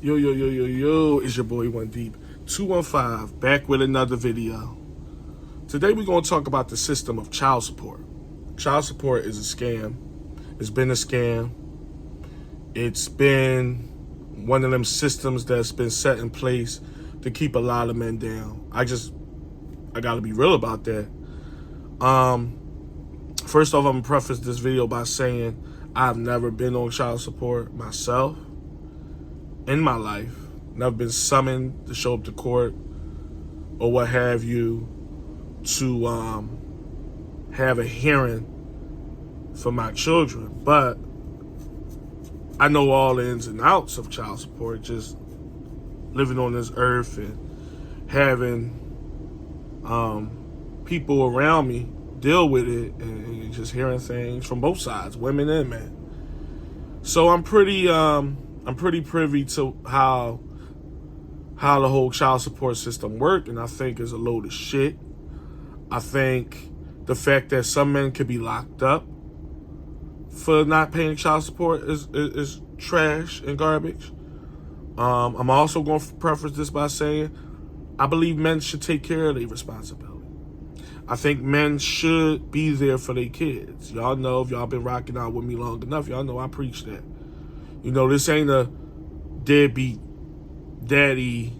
Yo, yo, yo, yo, yo, it's your boy One Deep 215 back with another video. Today we're going to talk about the system of child support. Child support is a scam. It's been a scam. It's been one of them systems that's been set in place to keep a lot of men down. I got to be real about that. First off, I'm going to preface this video by saying I've never been on child support myself in my life. Never been summoned to show up to court or what have you to have a hearing for my children. But I know all the ins and outs of child support, just living on this earth and having people around me deal with it and just hearing things from both sides, women and men. So I'm pretty privy to how the whole child support system works, and I think is a load of shit. I think the fact that some men could be locked up for not paying child support is trash and garbage. I'm also going to preface this by saying I believe men should take care of their responsibility. I think men should be there for their kids. Y'all know, if y'all been rocking out with me long enough, y'all know I preach that. You know, this ain't a deadbeat daddy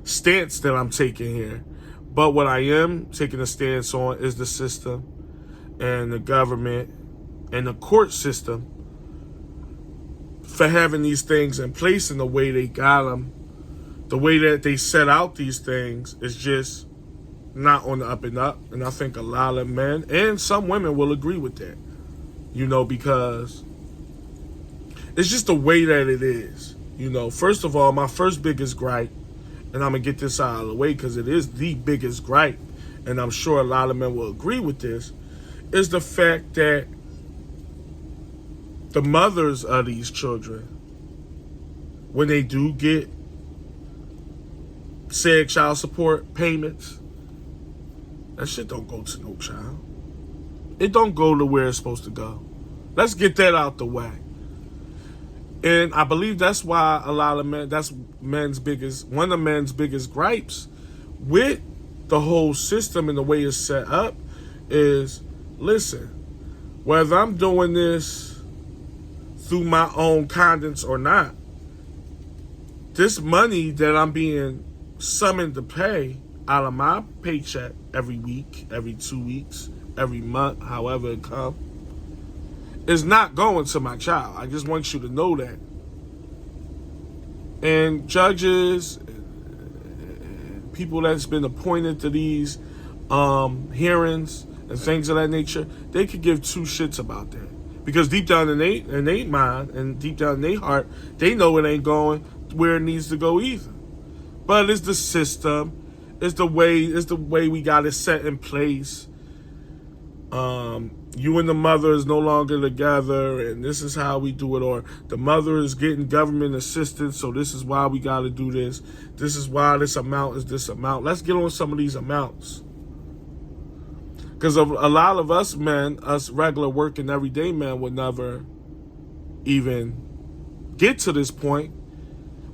stance that I'm taking here. But what I am taking a stance on is the system and the government and the court system for having these things in place and the way they got them. The way that they set out these things is just not on the up and up. And I think a lot of men and some women will agree with that. You know, because it's just the way that it is. You know, first of all, my first biggest gripe, and I'm going to get this out of the way because it is the biggest gripe, and I'm sure a lot of men will agree with this, is the fact that the mothers of these children, when they do get said child support payments, that shit don't go to no child. It don't go to where it's supposed to go. Let's get that out the way. And I believe that's why a lot of men, that's one of men's biggest gripes with the whole system and the way it's set up is, listen, whether I'm doing this through my own condence or not, this money that I'm being summoned to pay out of my paycheck every week, every 2 weeks, every month, however it comes, is not going to my child. I just want you to know that. And judges, and people that's been appointed to these hearings and things of that nature, they could give two shits about that. Because deep down in their mind and deep down in their heart, they know it ain't going where it needs to go either. But it's the system, it's the way we got it set in place. You and the mother is no longer together, and this is how we do it. Or the mother is getting government assistance, so this is why we got to do this. This is why this amount is this amount. Let's get on some of these amounts. Because a lot of us men, us regular working everyday men, would never even get to this point.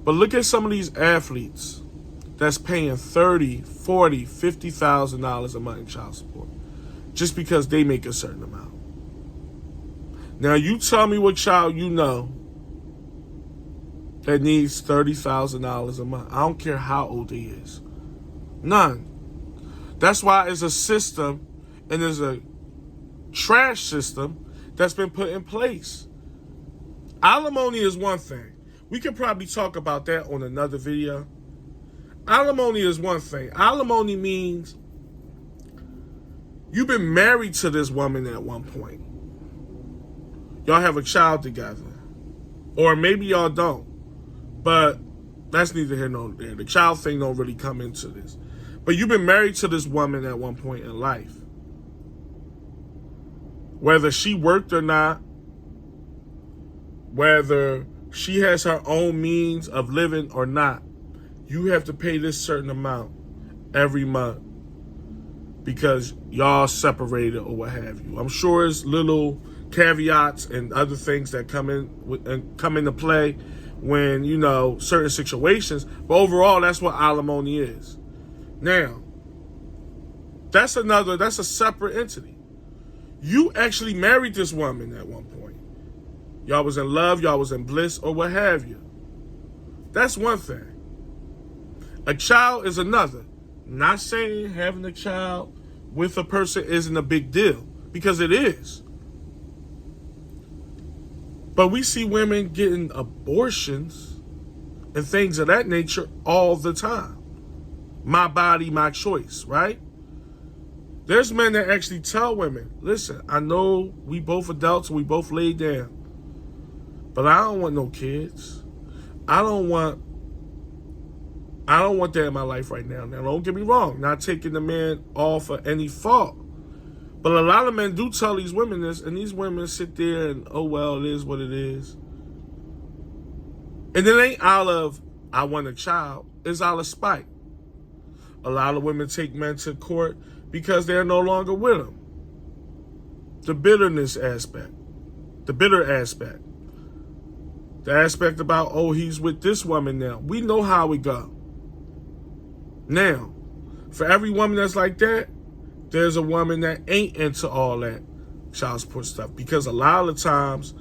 But look at some of these athletes that's paying $30,000, $40,000, $50,000 a month in child support just because they make a certain amount. Now, you tell me what child you know that needs $30,000 a month. I don't care how old he is. None. That's why it's a system, and there's a trash system that's been put in place. Alimony is one thing. We could probably talk about that on another video. Alimony is one thing. Alimony means you've been married to this woman at one point. Y'all have a child together. Or maybe y'all don't. But that's neither here nor there. The child thing don't really come into this. But you've been married to this woman at one point in life. Whether she worked or not, whether she has her own means of living or not, you have to pay this certain amount every month because y'all separated or what have you. I'm sure it's little caveats and other things that come into play when, you know, certain situations. But overall, that's what alimony is. Now, that's a separate entity. You actually married this woman at one point. Y'all was in love, y'all was in bliss, or what have you. That's one thing. A child is another. Not saying having a child with a person isn't a big deal, because it is. But we see women getting abortions and things of that nature all the time. My body, my choice, right? There's men that actually tell women, listen, I know we both adults and we both laid down, but I don't want no kids. I don't want that in my life right now. Now, don't get me wrong, not taking the man off of any fault. But a lot of men do tell these women this, and these women sit there and, oh, well, it is what it is. And it ain't out of, I want a child. It's out of spite. A lot of women take men to court because they're no longer with them. The bitterness aspect. The bitter aspect. The aspect about, oh, he's with this woman now. We know how we go. Now, for every woman that's like that, there's a woman that ain't into all that child support stuff. Because a lot of times,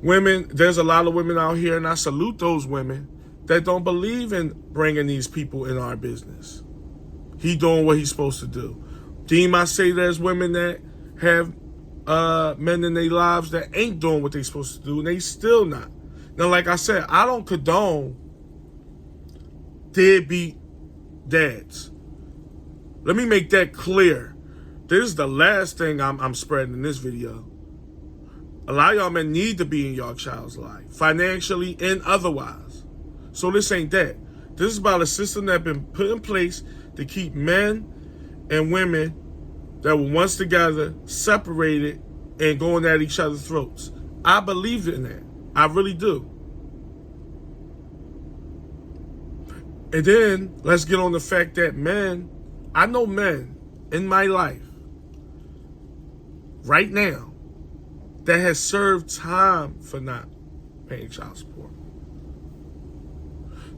there's a lot of women out here, and I salute those women, that don't believe in bringing these people in our business. He doing what he's supposed to do. Deem, I say there's women that have men in their lives that ain't doing what they supposed to do, and they still not. Now, like I said, I don't condone deadbeat dads. Let me make that clear. This is the last thing I'm spreading in this video. A lot of y'all men need to be in your child's life, financially and otherwise. So this ain't that. This is about a system that's been put in place to keep men and women that were once together separated and going at each other's throats. I believe in that. I really do. And then let's get on the fact that men, I know men in my life right now that has served time for not paying child support.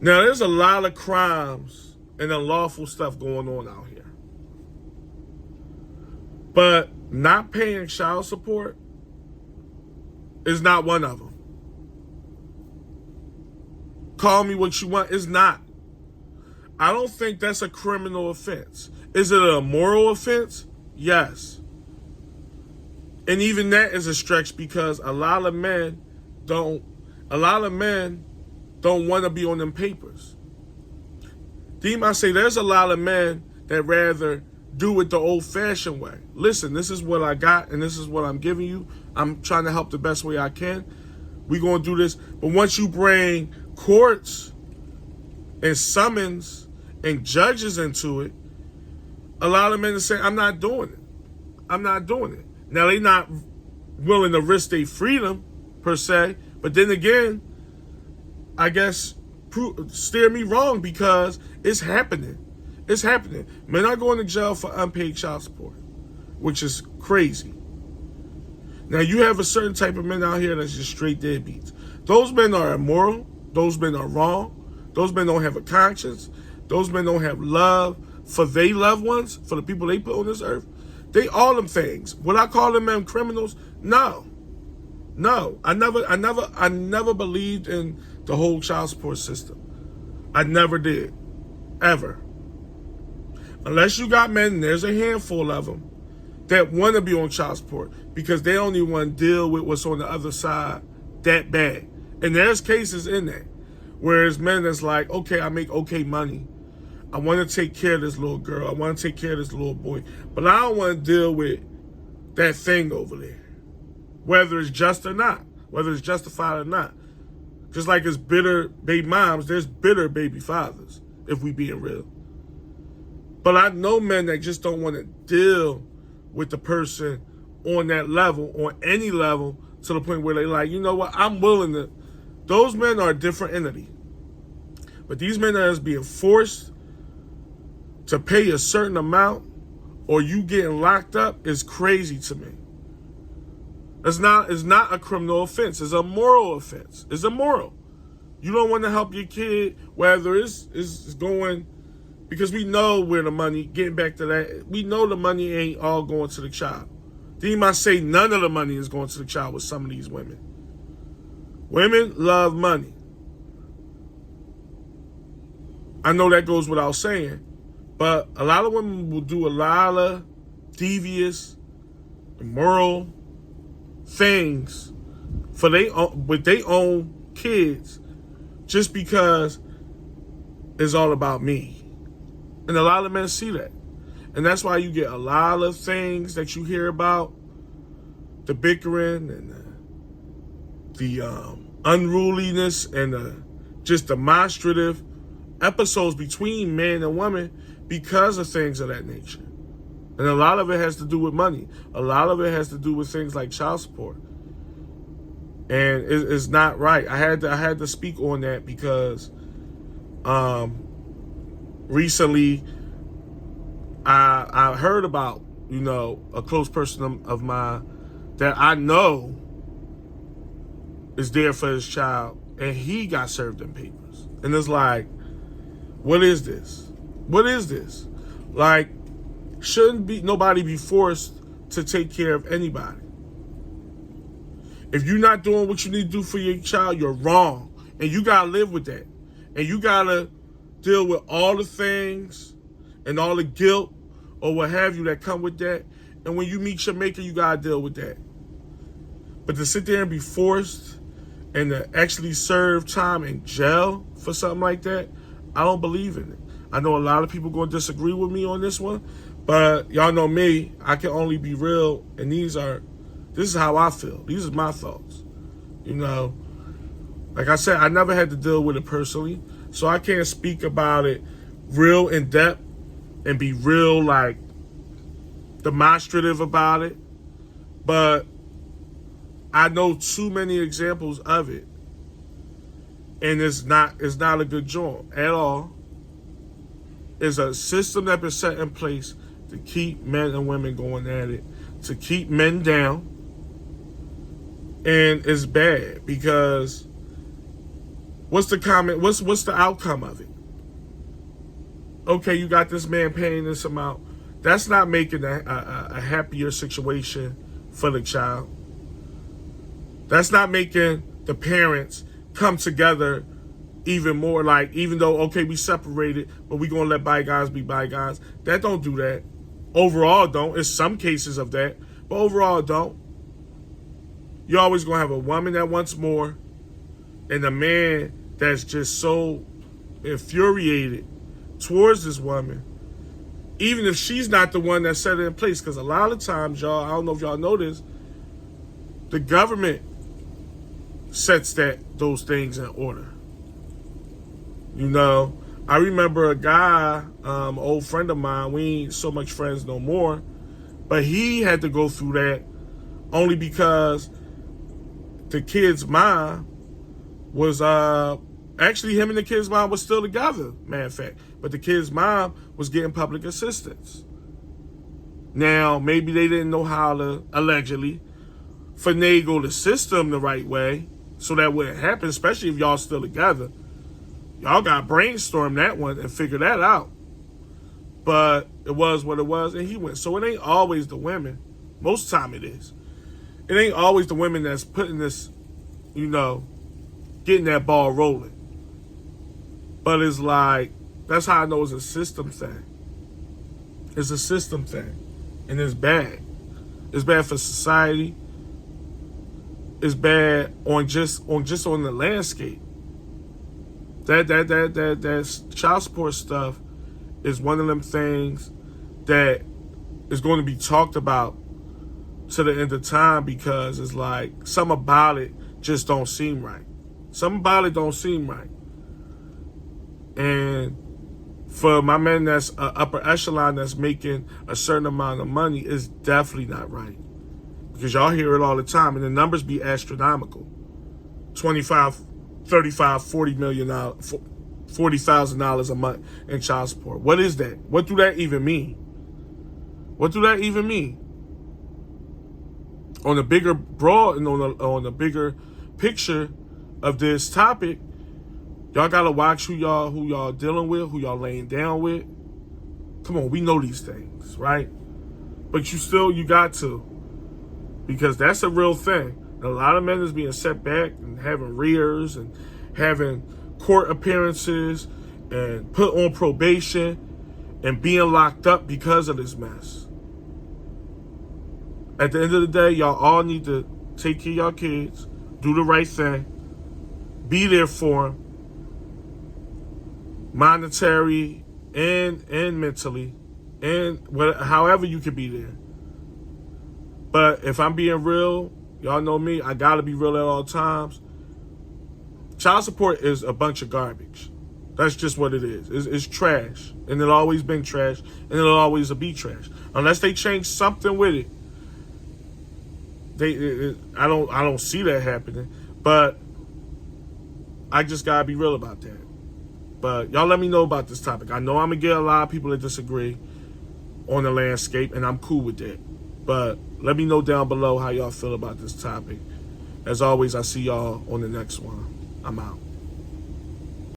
Now, there's a lot of crimes and unlawful stuff going on out here. But not paying child support is not one of them. Call me what you want, it's not. I don't think that's a criminal offense. Is it a moral offense? Yes. And even that is a stretch, because a lot of men don't want to be on them papers. Deem, I say there's a lot of men that rather do it the old-fashioned way. Listen, this is what I got, and this is what I'm giving you. I'm trying to help the best way I can. We're going to do this. But once you bring courts and summons and judges into it, a lot of men are saying, I'm not doing it. I'm not doing it. Now, they're not willing to risk their freedom, per se. But then again, I guess, steer me wrong, because it's happening. It's happening. Men are going to jail for unpaid child support, which is crazy. Now, you have a certain type of men out here that's just straight deadbeats. Those men are immoral. Those men are wrong. Those men don't have a conscience. Those men don't have love for their loved ones, for the people they put on this earth. They all them things. Would I call them men criminals? No. No. I never believed in the whole child support system. I never did. Ever. Unless you got men, and there's a handful of them, that want to be on child support because they don't even want to deal with what's on the other side that bad. And there's cases in that. Whereas men that's like, okay, I make okay money. I want to take care of this little girl. I want to take care of this little boy. But I don't want to deal with that thing over there. Whether it's just or not. Whether it's justified or not. Just like it's bitter baby moms, there's bitter baby fathers, if we being real. But I know men that just don't want to deal with the person on that level, on any level, to the point where they like, you know what, I'm willing to. Those men are a different entity. But these men that is being forced to pay a certain amount, or you getting locked up, is crazy to me. It's not a criminal offense. It's a moral offense. It's immoral. You don't want to help your kid, whether it's going, because we know where the money, getting back to that, we know the money ain't all going to the child. Then you might say none of the money is going to the child with some of these women. Women love money. I know that goes without saying, but a lot of women will do a lot of devious, immoral things with their own kids just because it's all about me. And a lot of men see that. And that's why you get a lot of things that you hear about, the bickering and the unruliness and the just demonstrative episodes between men and women because of things of that nature. And a lot of it has to do with money. A lot of it has to do with things like child support. And it's not right. I had to speak on that because recently I heard about, a close person of mine that I know is there for his child, and he got served in papers. And it's like, what is this? What is this? Like, shouldn't nobody be forced to take care of anybody. If you're not doing what you need to do for your child, you're wrong. And you got to live with that. And you got to deal with all the things and all the guilt or what have you that come with that. And when you meet your maker, you got to deal with that. But to sit there and be forced and to actually serve time in jail for something like that, I don't believe in it. I know a lot of people going to disagree with me on this one, but y'all know me. I can only be real, and this is how I feel. These are my thoughts. Like I said, I never had to deal with it personally, so I can't speak about it real in depth and be real like demonstrative about it. But I know too many examples of it, and it's not a good job at all. It's a system that's been set in place to keep men and women going at it, to keep men down. And it's bad because what's the outcome of it? Okay, you got this man paying this amount. That's not making a happier situation for the child. That's not making the parents come together even more, like, even though, okay, we separated, but we gonna let bygones be bygones. That don't do that. Overall, don't. There's some cases of that, but overall, don't. You're always gonna have a woman that wants more and a man that's just so infuriated towards this woman, even if she's not the one that set it in place. Because a lot of times, y'all, I don't know if y'all know this, the government sets those things in order. I remember a guy, old friend of mine, we ain't so much friends no more, but he had to go through that only because the kid's mom was, actually him and the kid's mom was still together, matter of fact, but the kid's mom was getting public assistance. Now, maybe they didn't know how to, allegedly, finagle the system the right way so that wouldn't happen, especially if y'all still together. Y'all got to brainstorm that one and figure that out. But it was what it was, and he went. So it ain't always the women. Most time it is. It ain't always the women that's putting this, getting that ball rolling. But it's like, that's how I know it's a system thing. It's a system thing. And it's bad. It's bad for society. It's bad on the landscape. That child support stuff is one of them things that is going to be talked about to the end of time, because it's like some about it just don't seem right. Some about it don't seem right. And for my man that's upper echelon that's making a certain amount of money, is definitely not right. Because y'all hear it all the time, and the numbers be astronomical. 25, 35, $40 million, $40,000 a month in child support. What is that? What do that even mean? What do that even mean? on the bigger broad and on the bigger picture of this topic, y'all gotta watch who y'all dealing with, who y'all laying down with. Come on, we know these things, right? But you got to, because that's a real thing. A lot of men is being set back and having rears and having court appearances and put on probation and being locked up because of this mess. At the end of the day, y'all all need to take care of y'all kids, do the right thing, be there for them, monetary and mentally, and however you can be there. But if I'm being real, y'all know me, I gotta be real at all times. Child support is a bunch of garbage. That's just what it is. It's trash, and it'll always been trash, and it'll always be trash unless they change something with it. I don't see that happening, but I just gotta be real about that. But y'all let me know about this topic. I know I'm gonna get a lot of people that disagree on the landscape, and I'm cool with that. But let me know down below how y'all feel about this topic. As always, I see y'all on the next one. I'm out.